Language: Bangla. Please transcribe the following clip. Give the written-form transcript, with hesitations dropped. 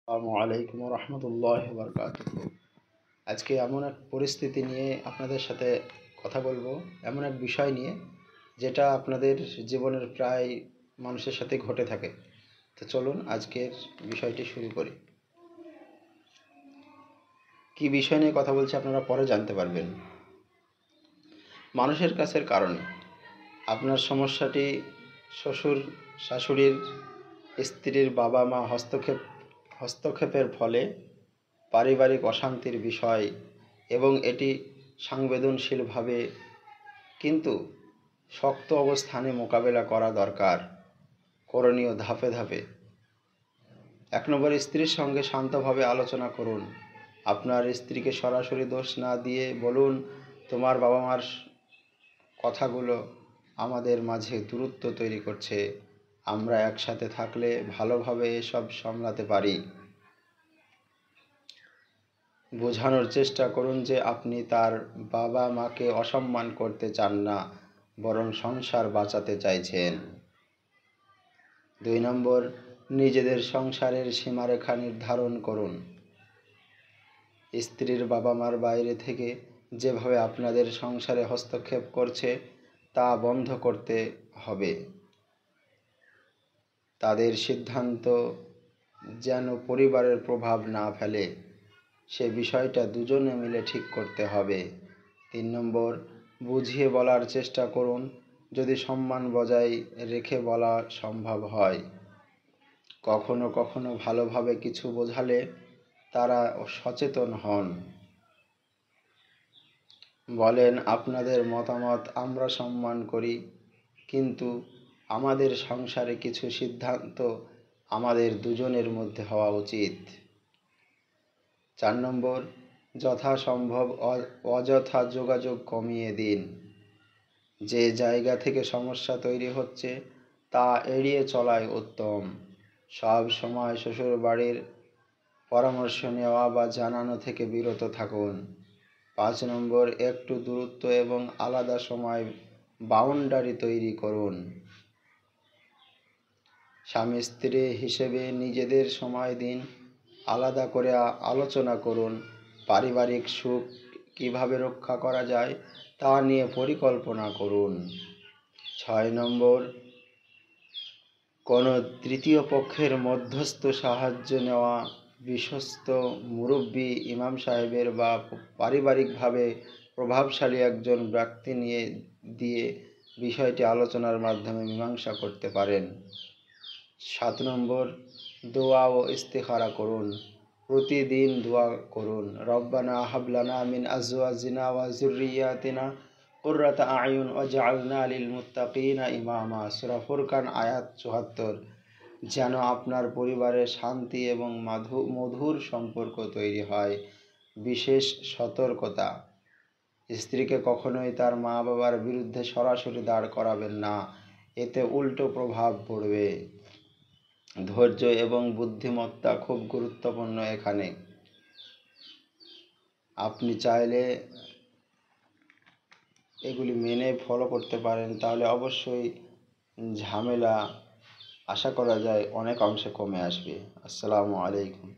আসসালামু আলাইকুম রহমতুল্লাহ বারকাতুহ। আজকে এমন এক পরিস্থিতি নিয়ে আপনাদের সাথে কথা বলবো, এমন এক বিষয় নিয়ে যেটা আপনাদের জীবনের প্রায় মানুষের সাথে ঘটে থাকে। তো চলুন আজকের বিষয়টি শুরু করি। কি বিষয় নিয়ে কথা বলছি আপনারা পরে জানতে পারবেন। মানুষের কাছের কারণে আপনার সমস্যাটি শ্বশুর শাশুড়ির স্ত্রীর বাবা মা হস্তক্ষেপের ফলে পারিবারিক অশান্তির বিষয় এবং এটি সংবেদনশীলভাবে কিন্তু শক্ত অবস্থানে মোকাবেলা করা দরকার। করণীয় ধাপে ধাপে। ১ নম্বর, স্ত্রীর সঙ্গে শান্তভাবে আলোচনা করুন। আপনার স্ত্রীকে সরাসরি দোষ না দিয়ে বলুন, তোমার বাবা মার কথাগুলো আমাদের মাঝে দূরত্ব তৈরি করছে। আমরা একসাথে থাকলে ভালোভাবে এসব সামলাতে পারি। বোঝানোর চেষ্টা করুন যে আপনি তার বাবা মাকে অসম্মান করতে চান না, বরং সংসার বাঁচাতে চাইছেন। ২ নম্বর, নিজেদের সংসারের সীমারেখা নির্ধারণ করুন। স্ত্রীর বাবা মার বাইরে থেকে যেভাবে আপনাদের সংসারে হস্তক্ষেপ করছে তা বন্ধ করতে হবে। তাদের সিদ্ধান্ত যেন পরিবারের প্রভাব না ফেলে, সে বিষয়টা দুজনে মিলে ঠিক করতে হবে। ৩ নম্বর, বুঝিয়ে বলার চেষ্টা করুন যদি সম্মান বজায় রেখে বলা সম্ভব হয়। কখনো কখনো ভালোভাবে কিছু বোঝালে তারা সচেতন হন। বলেন, আপনাদের মতামত আমরা সম্মান করি, কিন্তু আমাদের সংসারে কিছু সিদ্ধান্ত আমাদের দুজনের মধ্যে হওয়া উচিত। ৪ নম্বর, যথাসম্ভব অযথা যোগাযোগ কমিয়ে দিন। যে জায়গা থেকে সমস্যা তৈরি হচ্ছে তা এড়িয়ে চলাই উত্তম। সব সময় শ্বশুরবাড়ির পরামর্শ নেওয়া বা জানানো থেকে বিরত থাকুন। ৫ নম্বর, একটু দূরত্ব এবং আলাদা সময় বাউন্ডারি তৈরি করুন। স্বামী স্ত্রী হিসেবে নিজেদের সময় দিন, আলাদা করে আলোচনা করুন। পারিবারিক সুখ কীভাবে রক্ষা করা যায় তা নিয়ে পরিকল্পনা করুন। ৬ নম্বর, কোনো তৃতীয় পক্ষের মধ্যস্থ সাহায্য নেওয়া, বিশ্বস্ত মুরব্বি, ইমাম সাহেবের বা পারিবারিকভাবে প্রভাবশালী একজন ব্যক্তি দিয়ে বিষয়টি আলোচনার মাধ্যমে মীমাংসা করতে পারেন। ৭ নম্বর, দোয়া ও ইস্তিখারা করুন। প্রতিদিন দোয়া করুন, রব্বানা হাবলানা মিন আজওয়াজিনা ওয়া যুররিয়াতিনা কুররাতা আয়ুন ওয়াজআলনা লিল মুত্তাকিনা ইমামা। সূরা ফুরকান আয়াত ৭৪। যেন আপনার পরিবারে শান্তি এবং মধুর সম্পর্ক তৈরি হয়। বিশেষ সতর্কতা, স্ত্রীকে কখনোই তার মা বাবার বিরুদ্ধে সরাসরি দাঁড় করাবেন না, এতে উল্টো প্রভাব পড়বে। ধৈর্য এবং বুদ্ধিমত্তা খুব গুরুত্বপূর্ণ এখানে। আপনি চাইলে এগুলি মেনে ফলো করতে পারেন, তাহলে অবশ্যই ঝামেলা আশা করা যায় অনেক অংশে কমে আসবে। আসসালামু আলাইকুম।